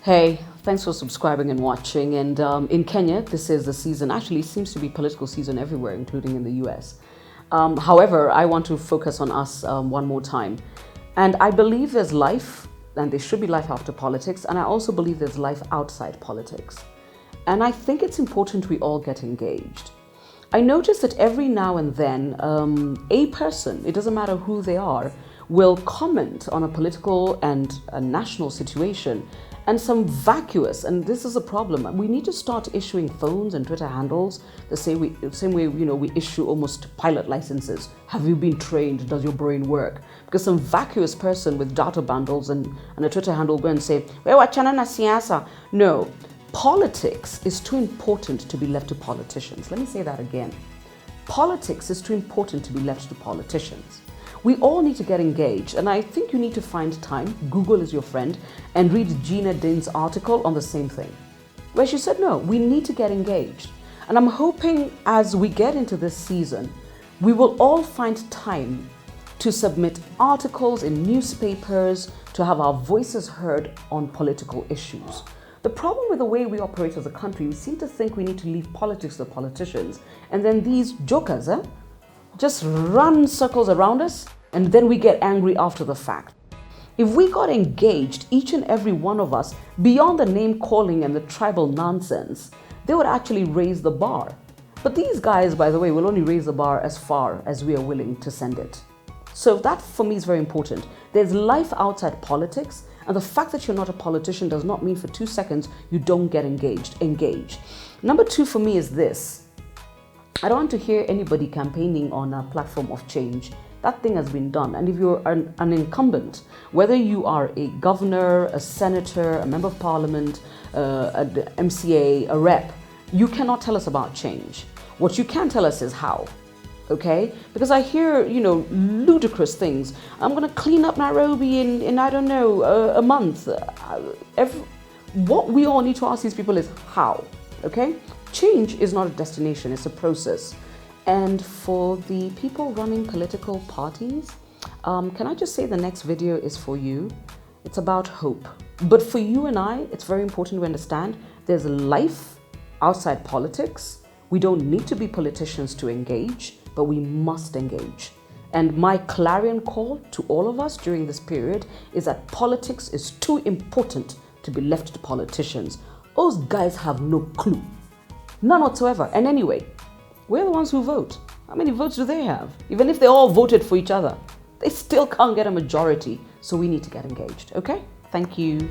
Hey, thanks for subscribing and watching. And in Kenya, this is the season. Actually, it seems to be political season everywhere, including in the US. However, I want to focus on us one more time. And I believe there's life, and there should be life after politics. And I also believe there's life outside politics. And I think it's important we all get engaged. I notice that every now and then, a person, it doesn't matter who they are, will comment on a political and a national situation, and some vacuous, and this is a problem. We need to start issuing phones and Twitter handles the same way we issue almost pilot licenses. Have you been trained? Does your brain work? Because some vacuous person with data bundles and a Twitter handle will go and say, "We're watching na siasa." No, politics is too important to be left to politicians. Let me say that again. Politics is too important to be left to politicians. We all need to get engaged, and I think you need to find time, Google is your friend, and read Gina Din's article on the same thing, where she said, no, we need to get engaged. And I'm hoping as we get into this season, we will all find time to submit articles in newspapers, to have our voices heard on political issues. The problem with the way we operate as a country, we seem to think we need to leave politics to the politicians, and then these jokers, just run circles around us, and then we get angry after the fact. If we got engaged, each and every one of us, beyond the name calling and the tribal nonsense, they would actually raise the bar. But these guys, by the way, will only raise the bar as far as we are willing to send it. So that for me is very important. There's life outside politics, and the fact that you're not a politician does not mean for 2 seconds you don't get engaged. Engage. Number two for me is this. I don't want to hear anybody campaigning on a platform of change. That thing has been done. And if you're an incumbent, whether you are a governor, a senator, a member of parliament, an MCA, a rep, you cannot tell us about change. What you can tell us is how, okay? Because I hear, ludicrous things. I'm gonna clean up Nairobi in I don't know, a month. What we all need to ask these people is how, okay? Change is not a destination, it's a process. And for the people running political parties, can I just say the next video is for you? It's about hope. But for you and I, it's very important to understand there's life outside politics. We don't need to be politicians to engage, but we must engage. And my clarion call to all of us during this period is that politics is too important to be left to politicians. Those guys have no clue. None whatsoever. And anyway, we're the ones who vote. How many votes do they have? Even if they all voted for each other, they still can't get a majority. So we need to get engaged, okay? Thank you.